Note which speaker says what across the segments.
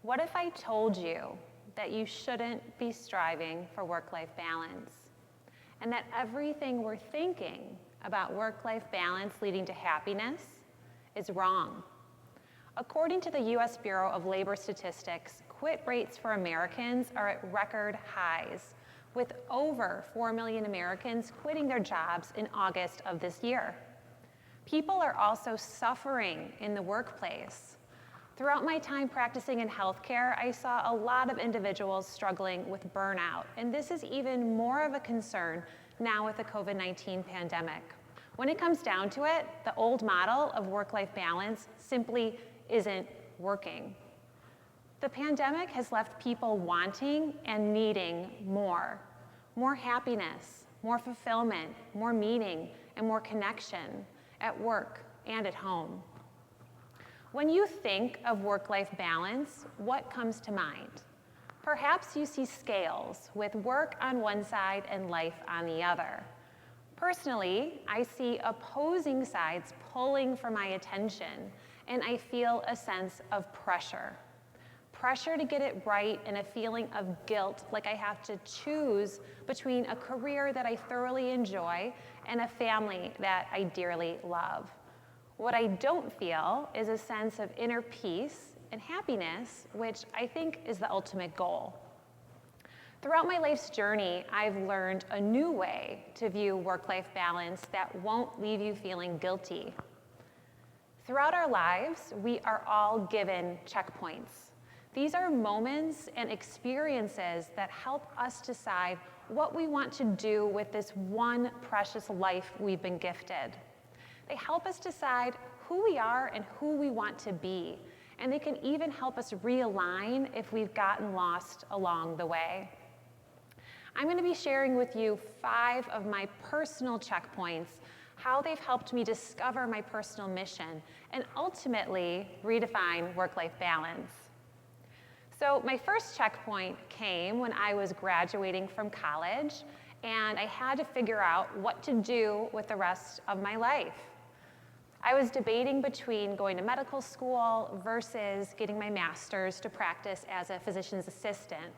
Speaker 1: What if I told you that you shouldn't be striving for work-life balance, and that everything we're thinking about work-life balance leading to happiness is wrong? According to the U.S. Bureau of Labor Statistics, quit rates for Americans are at record highs, with over 4 million Americans quitting their jobs in August of this year. People are also suffering in the workplace. Throughout my time practicing in healthcare, I saw a lot of individuals struggling with burnout, and this is even more of a concern now with the COVID-19 pandemic. When it comes down to it, the old model of work-life balance simply isn't working. The pandemic has left people wanting and needing more happiness, more fulfillment, more meaning, and more connection at work and at home. When you think of work-life balance, what comes to mind? Perhaps you see scales with work on one side and life on the other. Personally, I see opposing sides pulling for my attention, and I feel a sense of pressure. Pressure to get it right and a feeling of guilt, like I have to choose between a career that I thoroughly enjoy and a family that I dearly love. What I don't feel is a sense of inner peace and happiness, which I think is the ultimate goal. Throughout my life's journey, I've learned a new way to view work-life balance that won't leave you feeling guilty. Throughout our lives, we are all given checkpoints. These are moments and experiences that help us decide what we want to do with this one precious life we've been gifted. They help us decide who we are and who we want to be, and they can even help us realign if we've gotten lost along the way. I'm going to be sharing with you 5 of my personal checkpoints, how they've helped me discover my personal mission, and ultimately redefine work-life balance. So my first checkpoint came when I was graduating from college, and I had to figure out what to do with the rest of my life. I was debating between going to medical school versus getting my master's to practice as a physician's assistant.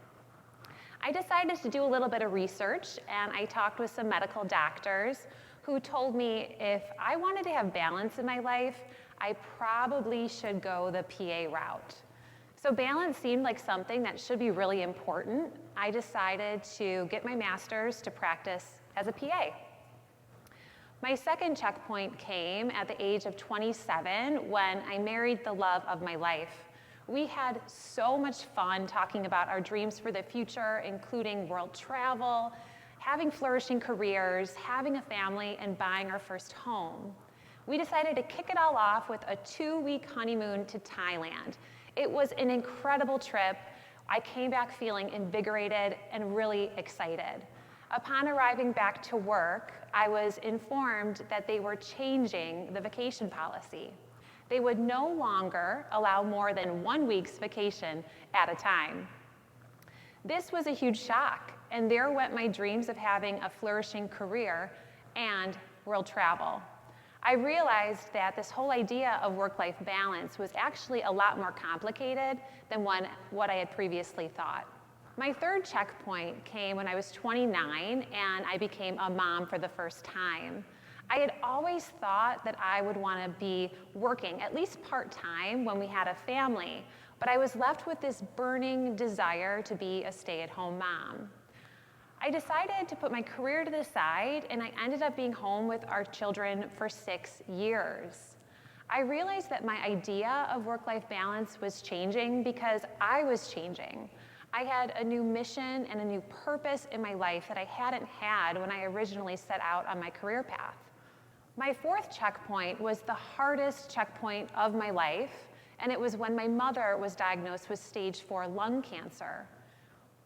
Speaker 1: I decided to do a little bit of research, and I talked with some medical doctors who told me if I wanted to have balance in my life, I probably should go the PA route. So balance seemed like something that should be really important. I decided to get my master's to practice as a PA. My second checkpoint came at the age of 27 when I married the love of my life. We had so much fun talking about our dreams for the future, including world travel, having flourishing careers, having a family, and buying our first home. We decided to kick it all off with a 2-week honeymoon to Thailand. It was an incredible trip. I came back feeling invigorated and really excited. Upon arriving back to work, I was informed that they were changing the vacation policy. They would no longer allow more than 1 week's vacation at a time. This was a huge shock, and there went my dreams of having a flourishing career and world travel. I realized that this whole idea of work-life balance was actually a lot more complicated than what I had previously thought. My third checkpoint came when I was 29 and I became a mom for the first time. I had always thought that I would want to be working at least part-time when we had a family, but I was left with this burning desire to be a stay-at-home mom. I decided to put my career to the side, and I ended up being home with our children for 6 years. I realized that my idea of work-life balance was changing because I was changing. I had a new mission and a new purpose in my life that I hadn't had when I originally set out on my career path. My fourth checkpoint was the hardest checkpoint of my life, and it was when my mother was diagnosed with stage 4 lung cancer.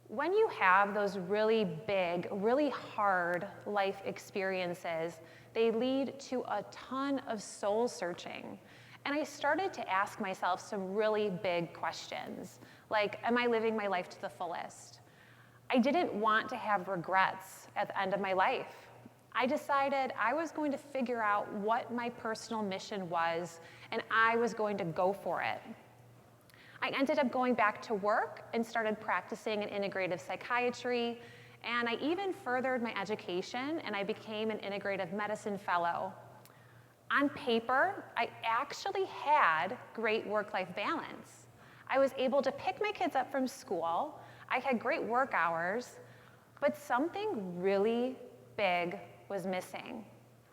Speaker 1: When you have those really big, really hard life experiences, they lead to a ton of soul searching. And I started to ask myself some really big questions, like, am I living my life to the fullest? I didn't want to have regrets at the end of my life. I decided I was going to figure out what my personal mission was, and I was going to go for it. I ended up going back to work and started practicing in integrative psychiatry, and I even furthered my education and I became an integrative medicine fellow. On paper, I actually had great work-life balance. I was able to pick my kids up from school, I had great work hours, but something really big was missing.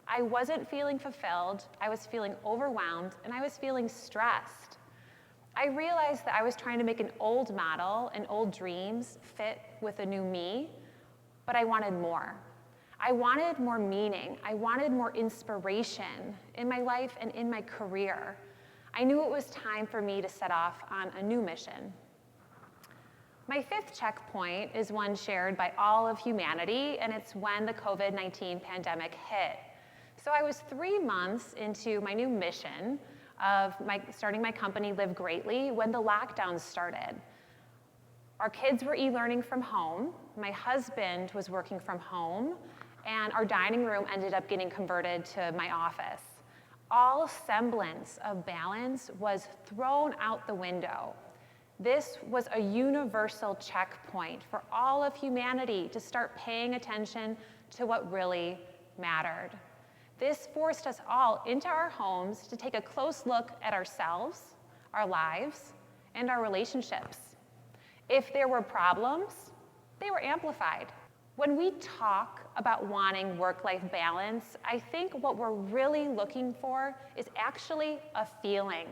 Speaker 1: I wasn't feeling fulfilled, I was feeling overwhelmed, and I was feeling stressed. I realized that I was trying to make an old model and old dreams fit with a new me, but I wanted more. I wanted more meaning. I wanted more inspiration in my life and in my career. I knew it was time for me to set off on a new mission. My fifth checkpoint is one shared by all of humanity, and it's when the COVID-19 pandemic hit. So I was 3 months into my new mission of starting my company, Live Greatly, when the lockdowns started. Our kids were e-learning from home, my husband was working from home, and our dining room ended up getting converted to my office. All semblance of balance was thrown out the window. This was a universal checkpoint for all of humanity to start paying attention to what really mattered. This forced us all into our homes to take a close look at ourselves, our lives, and our relationships. If there were problems, they were amplified. When we talk about wanting work-life balance, I think what we're really looking for is actually a feeling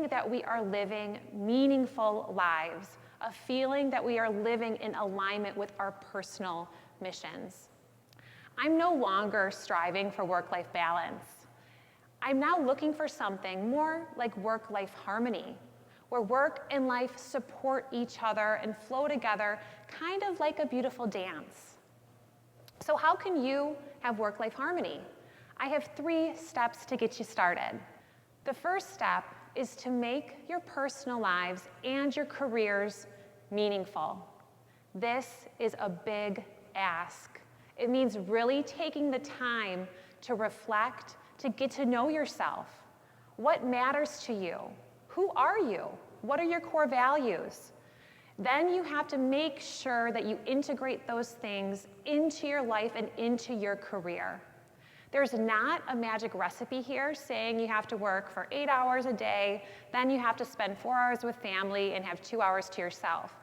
Speaker 1: that we are living meaningful lives, a feeling that we are living in alignment with our personal missions. I'm no longer striving for work-life balance. I'm now looking for something more like work-life harmony, where work and life support each other and flow together, kind of like a beautiful dance. So how can you have work-life harmony? I have 3 steps to get you started. The first step is to make your personal lives and your careers meaningful. This is a big ask. It means really taking the time to reflect, to get to know yourself. What matters to you? Who are you? What are your core values? Then you have to make sure that you integrate those things into your life and into your career. There's not a magic recipe here saying you have to work for 8 hours a day, then you have to spend 4 hours with family and have 2 hours to yourself.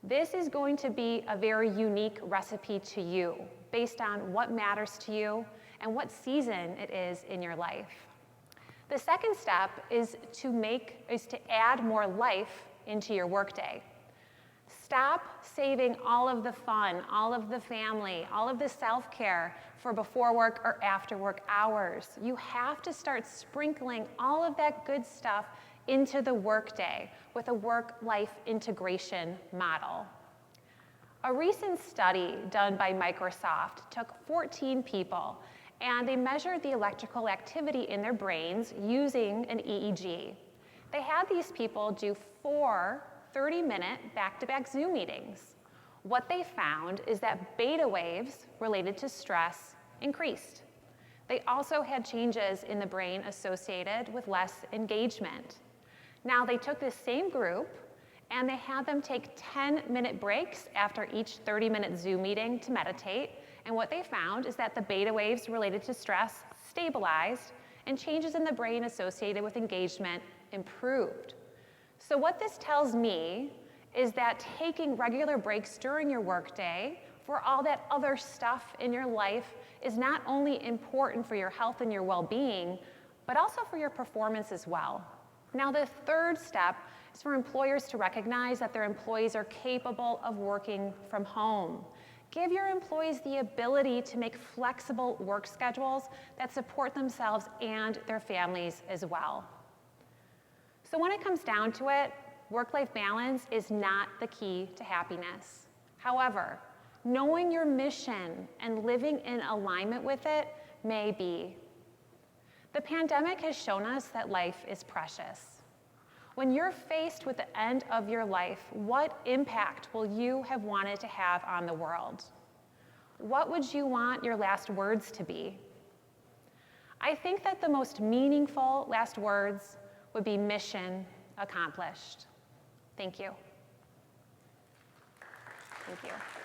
Speaker 1: This is going to be a very unique recipe to you based on what matters to you and what season it is in your life. The second step is to add more life into your workday. Stop saving all of the fun, all of the family, all of the self-care for before work or after work hours. You have to start sprinkling all of that good stuff into the workday with a work-life integration model. A recent study done by Microsoft took 14 people and they measured the electrical activity in their brains using an EEG. They had these people do 4 30-minute back-to-back Zoom meetings. What they found is that beta waves related to stress increased. They also had changes in the brain associated with less engagement. Now they took this same group and they had them take 10-minute breaks after each 30-minute Zoom meeting to meditate. And what they found is that the beta waves related to stress stabilized and changes in the brain associated with engagement improved. So what this tells me is that taking regular breaks during your workday for all that other stuff in your life is not only important for your health and your well-being, but also for your performance as well. Now, the third step is for employers to recognize that their employees are capable of working from home. Give your employees the ability to make flexible work schedules that support themselves and their families as well. So when it comes down to it, work-life balance is not the key to happiness. However, knowing your mission and living in alignment with it may be. The pandemic has shown us that life is precious. When you're faced with the end of your life, what impact will you have wanted to have on the world? What would you want your last words to be? I think that the most meaningful last words would be mission accomplished. Thank you. Thank you.